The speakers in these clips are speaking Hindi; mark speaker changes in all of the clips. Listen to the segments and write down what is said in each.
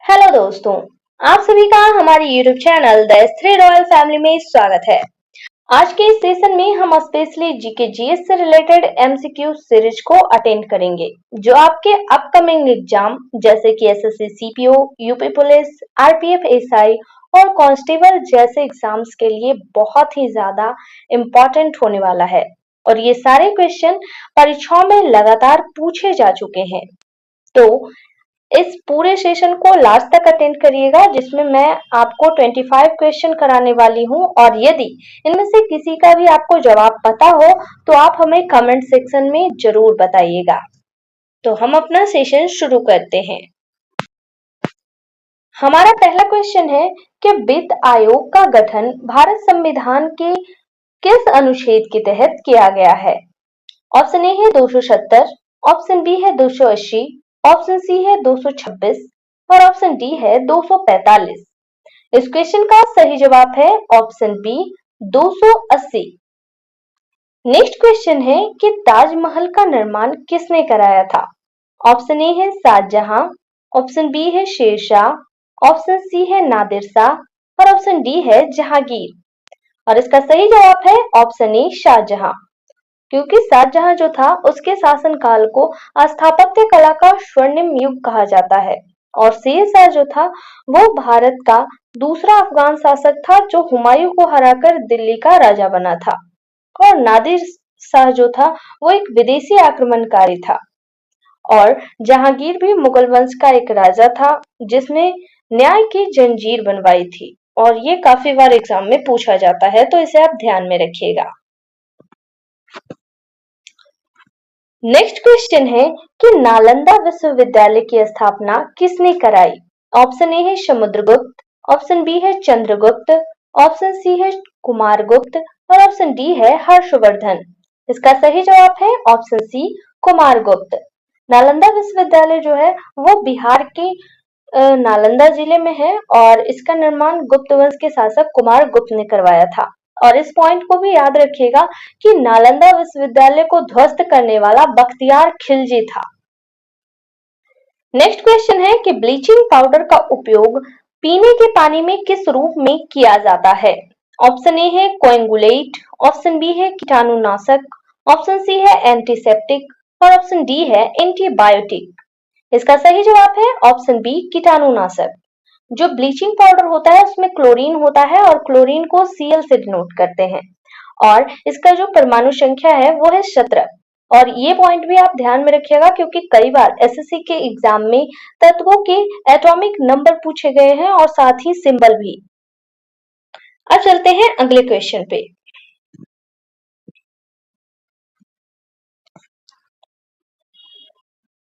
Speaker 1: हेलो दोस्तों, आप सभी का हमारे YouTube channel the three royal family में स्वागत है। आज के इस सेशन में हम स्पेशली जीके जीएस से रिलेटेड एमसीक्यू सीरीज को अटेंड करेंगे, जो आपके अपकमिंग एग्जाम जैसे कि SSC CPO, UP police, RPF SI और कांस्टेबल जैसे एग्जाम्स के लिए बहुत ही ज्यादा इम्पोर्टेंट होने वाला है। और ये सारे क्वेश्चन परीक्षाओं में लगातार पूछे जा चुके हैं। तो इस पूरे सेशन को लास्ट तक अटेंड करिएगा, जिसमें मैं आपको 25 क्वेश्चन कराने वाली हूं। और यदि इनमें से किसी का भी आपको जवाब पता हो तो आप हमें कमेंट सेक्शन में जरूर बताइएगा। तो हम अपना सेशन शुरू करते हैं। हमारा पहला क्वेश्चन है कि वित्त आयोग का गठन भारत संविधान के किस अनुच्छेद के तहत किया गया है? ऑप्शन ए है 270, ऑप्शन बी है 280, ऑप्शन सी है 226 और ऑप्शन डी है 245। इस क्वेश्चन का सही जवाब है ऑप्शन बी 280। नेक्स्ट क्वेश्चन है कि ताजमहल का निर्माण किसने कराया था? ऑप्शन ए है शाहजहां, ऑप्शन बी है शेरशाह, ऑप्शन सी है नादिर शाह और ऑप्शन डी है जहांगीर। और इसका सही जवाब है ऑप्शन ए शाहजहां, क्योंकि शाहजहां जो था उसके शासनकाल को स्थापत्य कला का स्वर्णिम युग कहा जाता है। और शेरशाह जो था वो भारत का दूसरा अफगान शासक था जो हुमायूं को हराकर दिल्ली का राजा बना था। और नादिर शाह जो था वो एक विदेशी आक्रमणकारी था। और जहांगीर भी मुगल वंश का एक राजा था जिसने न्याय की जंजीर बनवाई थी। और ये काफी बार एग्जाम में पूछा जाता है, तो इसे आप ध्यान में रखिएगा। नेक्स्ट क्वेश्चन है कि नालंदा विश्वविद्यालय की स्थापना किसने कराई? ऑप्शन ए है समुद्रगुप्त, ऑप्शन बी है चंद्रगुप्त, ऑप्शन सी है कुमारगुप्त और ऑप्शन डी है हर्षवर्धन। इसका सही जवाब है ऑप्शन सी कुमारगुप्त। नालंदा विश्वविद्यालय जो है वो बिहार के नालंदा जिले में है और इसका निर्माण गुप्त वंश के शासक कुमारगुप्त ने करवाया था। और इस पॉइंट को भी याद रखिएगा कि नालंदा विश्वविद्यालय को ध्वस्त करने वाला बख्तियार खिलजी था। नेक्स्ट क्वेश्चन है कि ब्लीचिंग पाउडर का उपयोग पीने के पानी में किस रूप में किया जाता है? ऑप्शन ए है कोएगुलेट, ऑप्शन बी है कीटाणुनाशक, ऑप्शन सी है एंटीसेप्टिक और ऑप्शन डी है एंटीबायोटिक। इसका सही जवाब है ऑप्शन बी कीटाणुनाशक। जो ब्लीचिंग पाउडर होता है उसमें क्लोरीन होता है और क्लोरीन को Cl से डिनोट करते हैं। और इसका जो परमाणु संख्या है वो है 17। और ये पॉइंट भी आप ध्यान में रखिएगा, क्योंकि कई बार एसएससी के एग्जाम में तत्वों के एटॉमिक नंबर पूछे गए हैं और साथ ही सिंबल भी। अब चलते हैं अगले क्वेश्चन पे।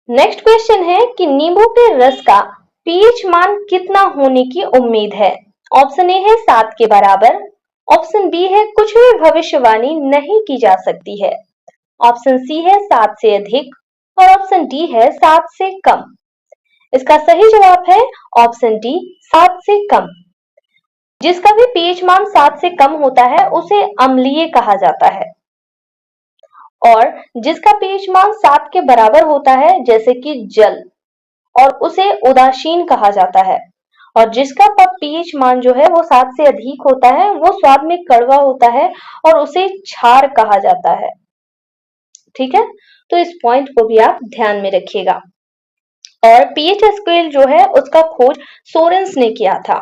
Speaker 1: नेक्स्ट क्वेश्चन है कि नींबू के रस का पीएच मान कितना होने की उम्मीद है? ऑप्शन ए है 7 के बराबर, ऑप्शन बी है कुछ भी भविष्यवाणी नहीं की जा सकती है, ऑप्शन सी है 7 से अधिक और ऑप्शन डी है 7 से कम। इसका सही जवाब है ऑप्शन डी 7 से कम। जिसका भी पीएच मान 7 से कम होता है उसे अम्लीय कहा जाता है। और जिसका पीएच मान 7 के बराबर होता है जैसे कि जल, और उसे उदासीन कहा जाता है। और जिसका पीएच मान जो है वो 7 से अधिक होता है वो स्वाद में कड़वा होता है और उसे क्षार कहा जाता है। ठीक है, तो इस पॉइंट को भी आप ध्यान में रखिएगा। और पीएच स्केल जो है उसका खोज सोरेंस ने किया था।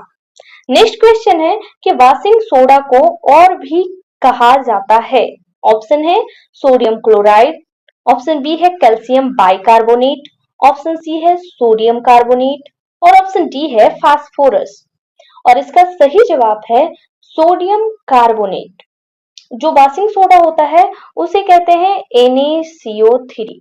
Speaker 1: नेक्स्ट क्वेश्चन है कि वाशिंग सोडा को और भी कहा जाता है। ऑप्शन है सोडियम क्लोराइड, ऑप्शन बी है कैल्शियम बाइकार्बोनेट, ऑप्शन सी है सोडियम कार्बोनेट और ऑप्शन डी है फास्फोरस। और इसका सही जवाब है सोडियम कार्बोनेट। जो वाशिंग सोडा होता है उसे कहते हैं NaCO3।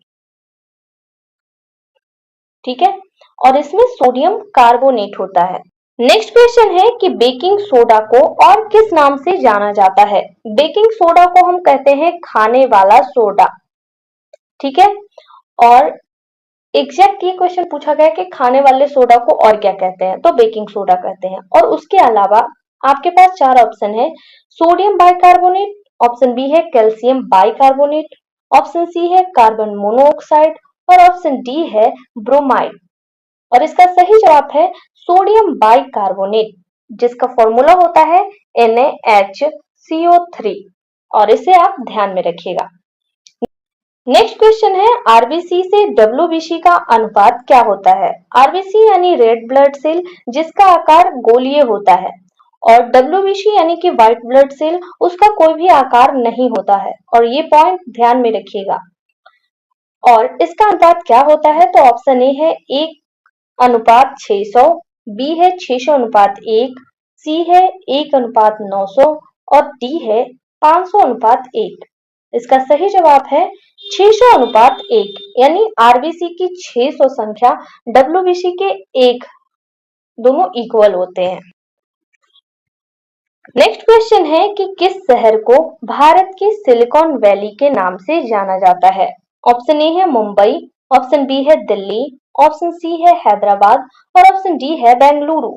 Speaker 1: ठीक है, और इसमें सोडियम कार्बोनेट होता है। नेक्स्ट क्वेश्चन है कि बेकिंग सोडा को और किस नाम से जाना जाता है? बेकिंग सोडा को हम कहते हैं खाने वाला सोडा। ठीक है, और एग्जैक्ट ये क्वेश्चन पूछा गया कि खाने वाले सोडा को और क्या कहते हैं, तो बेकिंग सोडा कहते हैं। और उसके अलावा आपके पास 4 ऑप्शन है। सोडियम बाइकार्बोनेट, ऑप्शन बी है कैल्शियम बाइकार्बोनेट, ऑप्शन सी है कार्बन मोनोऑक्साइड और ऑप्शन डी है ब्रोमाइड। और इसका सही जवाब है सोडियम बाइकार्बोनेट, जिसका फॉर्मूला होता है NaHCO3 और इसे आप ध्यान में रखिएगा। नेक्स्ट क्वेश्चन है आरबीसी से डब्ल्यूबीसी का अनुपात क्या होता है। आरबीसी यानी रेड ब्लड सेल जिसका आकार गोलीय होता है और डब्ल्यूबीसी यानी कि व्हाइट ब्लड सेल उसका कोई भी आकार नहीं होता है और ये पॉइंट ध्यान में रखिएगा। और इसका अनुपात क्या होता है तो ऑप्शन ए है 1:600, बी है 600:1, सी है 1:900 और डी है 500:1। इसका सही जवाब है 600:1 यानी आरबीसी की 600 संख्या डब्ल्यूबीसी के 1 दोनों इक्वल होते हैं। नेक्स्ट क्वेश्चन है कि किस शहर को भारत की सिलिकॉन वैली के नाम से जाना जाता है। ऑप्शन ए है मुंबई, ऑप्शन बी है दिल्ली, ऑप्शन सी है हैदराबाद और ऑप्शन डी है बेंगलुरु।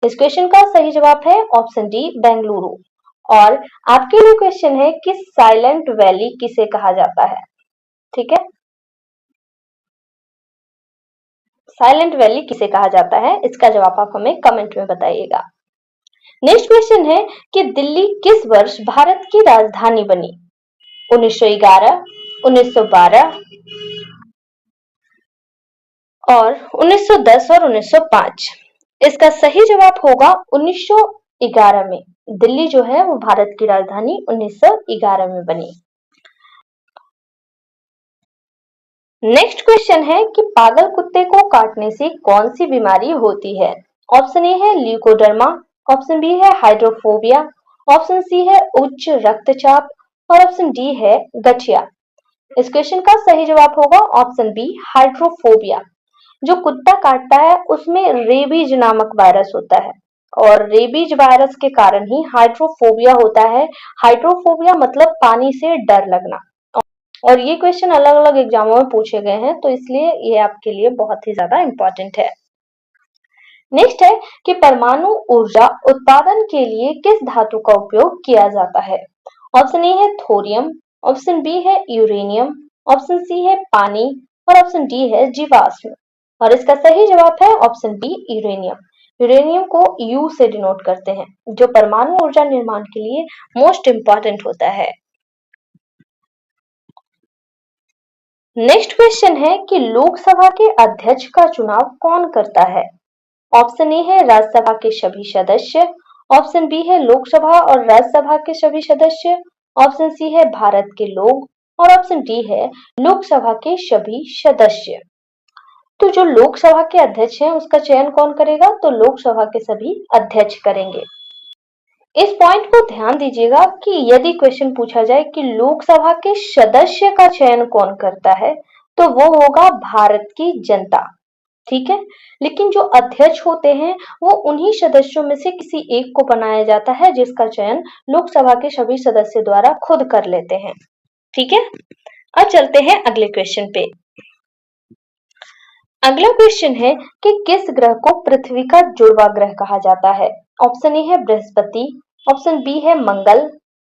Speaker 1: इस क्वेश्चन का सही जवाब है ऑप्शन डी बेंगलुरु। और आपके लिए क्वेश्चन है कि साइलेंट वैली किसे कहा जाता है। ठीक है, साइलेंट वैली किसे कहा जाता है, इसका जवाब आप हमें कमेंट में बताइएगा। नेक्स्ट क्वेश्चन है कि दिल्ली किस वर्ष भारत की राजधानी बनी। 1911, 1912 और 1910 और 1905। इसका सही जवाब होगा 1911 में। दिल्ली जो है वो भारत की राजधानी 1911 में बनी। नेक्स्ट क्वेश्चन है कि पागल कुत्ते को काटने से कौन सी बीमारी होती है। ऑप्शन ए है ल्यूकोडर्मा, ऑप्शन बी है हाइड्रोफोबिया, ऑप्शन सी है उच्च रक्तचाप और ऑप्शन डी है गठिया। इस क्वेश्चन का सही जवाब होगा ऑप्शन बी हाइड्रोफोबिया। जो कुत्ता काटता है उसमें रेबीज नामक वायरस होता है और रेबीज वायरस के कारण ही हाइड्रोफोबिया होता है। हाइड्रोफोबिया मतलब पानी से डर लगना और ये क्वेश्चन अलग अलग एग्जामों में पूछे गए हैं तो इसलिए ये आपके लिए बहुत ही ज्यादा इंपॉर्टेंट है। नेक्स्ट है कि परमाणु ऊर्जा उत्पादन के लिए किस धातु का उपयोग किया जाता है। ऑप्शन ए है थोरियम, ऑप्शन बी है यूरेनियम, ऑप्शन सी है पानी और ऑप्शन डी है जीवाश्म। और इसका सही जवाब है ऑप्शन बी यूरेनियम। यूरेनियम को यू से डिनोट करते हैं जो परमाणु ऊर्जा निर्माण के लिए मोस्ट इंपॉर्टेंट होता है। नेक्स्ट क्वेश्चन है कि लोकसभा के अध्यक्ष का चुनाव कौन करता है। ऑप्शन ए है राज्यसभा के सभी सदस्य, ऑप्शन बी है लोकसभा और राज्यसभा के सभी सदस्य, ऑप्शन सी है भारत के लोग और ऑप्शन डी है लोकसभा के सभी सदस्य। तो जो लोकसभा के अध्यक्ष हैं उसका चयन कौन करेगा तो लोकसभा के सभी अध्यक्ष करेंगे। इस पॉइंट को ध्यान दीजिएगा कि यदि क्वेश्चन पूछा जाए कि लोकसभा के सदस्य का चयन कौन करता है तो वो होगा भारत की जनता। ठीक है, लेकिन जो अध्यक्ष होते हैं वो उन्हीं सदस्यों में से किसी एक को बनाया जाता है जिसका चयन लोकसभा के सभी सदस्य द्वारा खुद कर लेते हैं। ठीक है, अब चलते हैं अगले क्वेश्चन पे। अगला क्वेश्चन है कि किस ग्रह को पृथ्वी का जुड़वा ग्रह कहा जाता है। ऑप्शन ए है बृहस्पति, ऑप्शन बी है मंगल,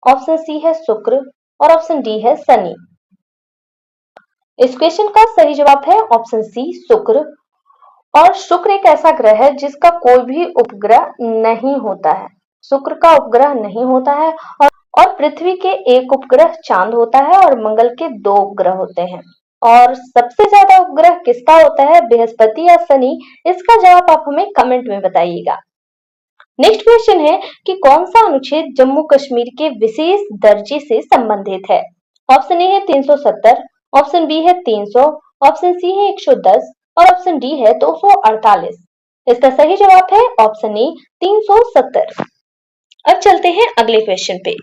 Speaker 1: ऑप्शन सी है शुक्र और ऑप्शन डी है शनि। इस क्वेश्चन का सही जवाब है ऑप्शन सी शुक्र। और शुक्र एक ऐसा ग्रह है जिसका कोई भी उपग्रह नहीं होता है। शुक्र का उपग्रह नहीं होता है और पृथ्वी के एक उपग्रह चांद होता है और मंगल के 2 उपग्रह होते हैं। और सबसे ज्यादा उपग्रह किसका होता है, बृहस्पति या शनि? इसका जवाब आप हमें कमेंट में बताइएगा। नेक्स्ट क्वेश्चन है कि कौन सा अनुच्छेद जम्मू कश्मीर के विशेष दर्जे से संबंधित है। ऑप्शन ए है 370, ऑप्शन बी है 300, ऑप्शन सी है 110 और ऑप्शन डी है 248। इसका सही जवाब है ऑप्शन ए 370। अब चलते हैं अगले क्वेश्चन पे।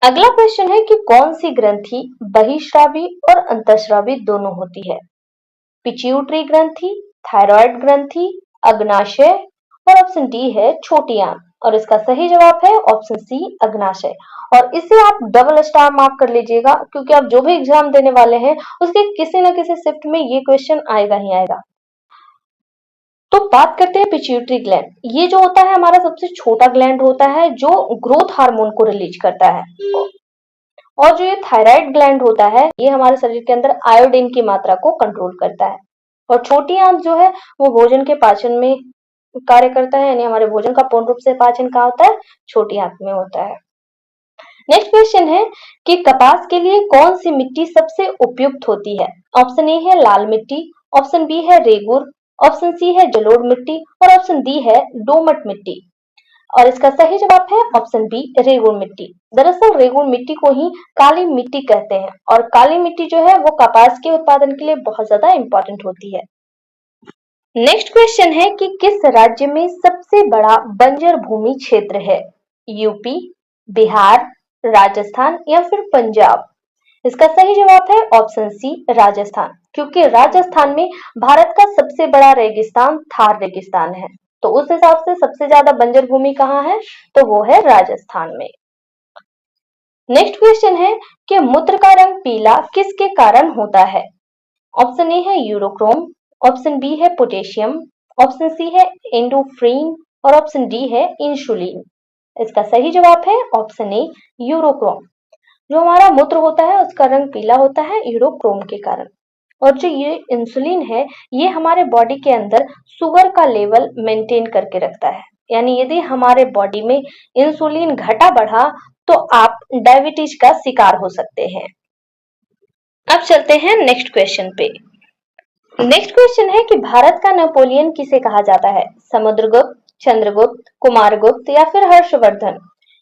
Speaker 1: अगला क्वेश्चन है कि कौन सी ग्रंथि बहिस्रावी और अंतःस्रावी दोनों होती है। पिट्यूटरी ग्रंथि, थायराइड ग्रंथि, अग्नाशय और ऑप्शन डी है छोटी आंत। और इसका सही जवाब है ऑप्शन सी अग्नाशय। और इसे आप डबल स्टार मार्क कर लीजिएगा क्योंकि आप जो भी एग्जाम देने वाले हैं उसके किसी न किसी शिफ्ट में ये क्वेश्चन आएगा ही आएगा। तो बात करते हैं पिट्यूटरी ग्लैंड। ये जो होता है हमारा सबसे छोटा ग्लैंड होता है जो ग्रोथ हार्मोन को रिलीज करता है और जो ये थायराइड ग्लैंड होता है ये हमारे शरीर के अंदर आयोडीन की मात्रा को कंट्रोल करता है। और छोटी आंत जो है वो भोजन के पाचन में कार्य करता है, यानी हमारे भोजन का पूर्ण रूप से पाचन कहाँ होता है, छोटी आंत में होता है। नेक्स्ट क्वेश्चन है कि कपास के लिए कौन सी मिट्टी सबसे उपयुक्त होती है। ऑप्शन ए है लाल मिट्टी, ऑप्शन बी है रेगुर, ऑप्शन सी है जलोढ़ मिट्टी और ऑप्शन डी है दोमट मिट्टी। और इसका सही जवाब है ऑप्शन बी रेगुर मिट्टी। दरअसल रेगुर मिट्टी को ही काली मिट्टी कहते हैं और काली मिट्टी जो है वो कपास के उत्पादन के लिए बहुत ज्यादा इंपॉर्टेंट होती है। नेक्स्ट क्वेश्चन है कि किस राज्य में सबसे बड़ा बंजर भूमि क्षेत्र है। यूपी, बिहार, राजस्थान या फिर पंजाब। इसका सही जवाब है ऑप्शन सी राजस्थान, क्योंकि राजस्थान में भारत का सबसे बड़ा रेगिस्तान थार रेगिस्तान है। तो उस हिसाब से सबसे ज्यादा बंजर भूमि कहाँ है, तो वो है राजस्थान में। नेक्स्ट क्वेश्चन है कि मूत्र का रंग पीला किसके कारण होता है। ऑप्शन ए है यूरोक्रोम, ऑप्शन बी है पोटेशियम, ऑप्शन सी है एंडोफ्रीन और ऑप्शन डी है इंसुलिन। इसका सही जवाब है ऑप्शन ए यूरोक्रोम। जो हमारा मूत्र होता है उसका रंग पीला होता है यूरोक्रोम के कारण। और जो ये इंसुलिन है ये हमारे बॉडी के अंदर शुगर का लेवल मेंटेन करके रखता है, यानी यदि हमारे बॉडी में इंसुलिन घटा बढ़ा तो आप डायबिटीज का शिकार हो सकते हैं। अब चलते हैं नेक्स्ट क्वेश्चन पे। नेक्स्ट क्वेश्चन है कि भारत का नेपोलियन किसे कहा जाता है। समुद्रगुप्त, चंद्रगुप्त, कुमारगुप्त या फिर हर्षवर्धन।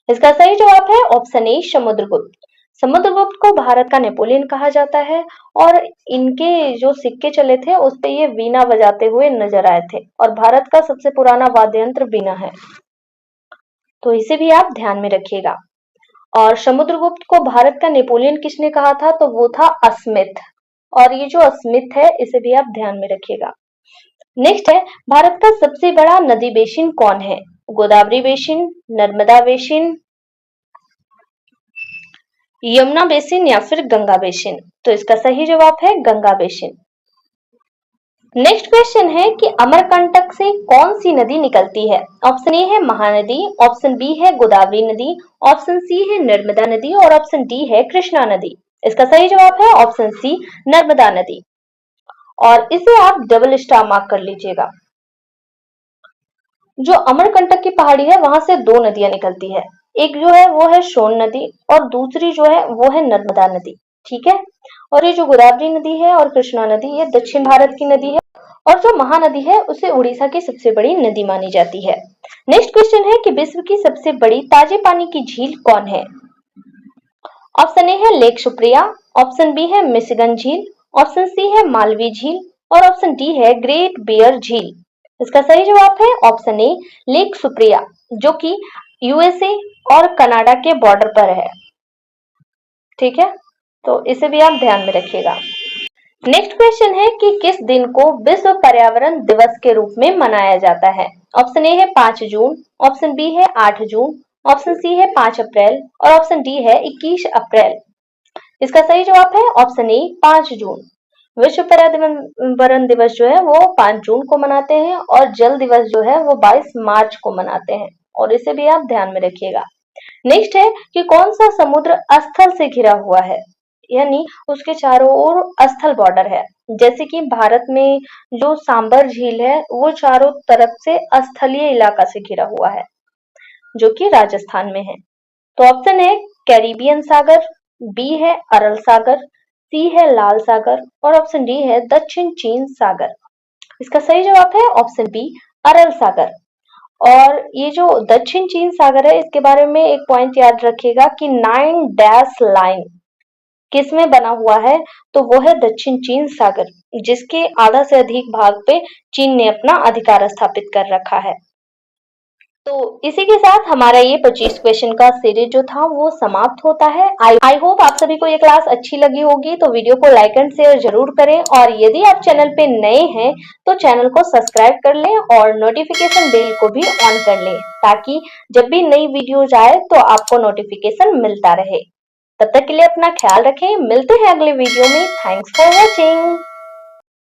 Speaker 1: इसका सही जवाब है ऑप्शन ए समुद्रगुप्त। समुद्रगुप्त को भारत का नेपोलियन कहा जाता है और इनके जो सिक्के चले थे उस पे ये वीणा बजाते हुए नजर आए थे और भारत का सबसे पुराना वाद्य यंत्र वीणा है, तो इसे भी आप ध्यान में रखिएगा। और समुद्रगुप्त को भारत का नेपोलियन किसने कहा था, तो वो था अस्मिथ। और ये जो अस्मिथ है इसे भी आप ध्यान में रखिएगा। नेक्स्ट है भारत का सबसे बड़ा नदी बेसिन कौन है। Godavari basin, Narmada basin, Yamuna basin या फिर गंगा बेसिन। तो इसका सही जवाब है गंगा बेसिन। नेक्स्ट क्वेश्चन है कि अमरकंटक से कौन सी नदी निकलती है। ऑप्शन ए है महानदी, ऑप्शन बी है गोदावरी नदी, ऑप्शन सी है नर्मदा नदी और ऑप्शन डी है कृष्णा नदी। इसका सही जवाब है ऑप्शन सी नर्मदा नदी। और इसे आप डबल स्टार मार्क कर लीजिएगा। जो अमरकंटक की पहाड़ी है वहां से दो नदियां निकलती है, एक जो है वो है सोन नदी और दूसरी जो है वो है नर्मदा नदी। ठीक है। और ये जो गोदावरी नदी है और कृष्णा नदी ये दक्षिण भारत की नदी है और जो महानदी है उसे उड़ीसा की सबसे बड़ी नदी मानी जाती है। नेक्स्ट क्वेश्चन है कि विश्व की सबसे बड़ी ताजे पानी की झील कौन है। ऑप्शन ए है लेक सुप्रिया, ऑप्शन बी है मिशिगन झील, ऑप्शन सी है मालवी झील और ऑप्शन डी है ग्रेट बियर झील। इसका सही जवाब है ऑप्शन ए लेक सुप्रिया, जो कि यूएसए और कनाडा के बॉर्डर पर है। ठीक है, तो इसे भी आप ध्यान में रखिएगा। नेक्स्ट क्वेश्चन है कि किस दिन को विश्व पर्यावरण दिवस के रूप में मनाया जाता है। ऑप्शन ए है 5 जून, ऑप्शन बी है 8 जून, ऑप्शन सी है 5 अप्रैल और ऑप्शन डी है 21 अप्रैल। इसका सही जवाब है ऑप्शन ए 5 जून। विश्व पर्यावरण दिवस जो है वो 5 जून को मनाते हैं और जल दिवस जो है वो 22 मार्च को मनाते हैं, और इसे भी आप ध्यान में रखिएगा। नेक्स्ट है कि कौन सा समुद्र स्थल से घिरा हुआ है, यानी उसके चारों ओर स्थल बॉर्डर है। जैसे कि भारत में जो सांबर झील है वो चारों तरफ से स्थलीय इलाका से घिरा हुआ है, जो कि राजस्थान में है। तो ऑप्शन है कैरिबियन सागर, बी है अरल सागर, सी है लाल सागर और ऑप्शन डी है दक्षिण चीन सागर। इसका सही जवाब है ऑप्शन बी अरल सागर। और ये जो दक्षिण चीन सागर है इसके बारे में एक पॉइंट याद रखिएगा कि 9 डैश लाइन किस में बना हुआ है, तो वो है दक्षिण चीन सागर, जिसके आधा से अधिक भाग पे चीन ने अपना अधिकार स्थापित कर रखा है। तो इसी के साथ हमारा ये 25 क्वेश्चन का सीरीज जो था वो समाप्त होता है। आई होप आप सभी को ये क्लास अच्छी लगी होगी, तो वीडियो को लाइक एंड शेयर जरूर करें और यदि आप चैनल पे नए हैं तो चैनल को सब्सक्राइब कर लें और नोटिफिकेशन बेल को भी ऑन कर लें, ताकि जब भी नई वीडियोज आए तो आपको नोटिफिकेशन मिलता रहे। तब तक के लिए अपना ख्याल रखें, मिलते हैं अगले वीडियो में। Thanks for watching.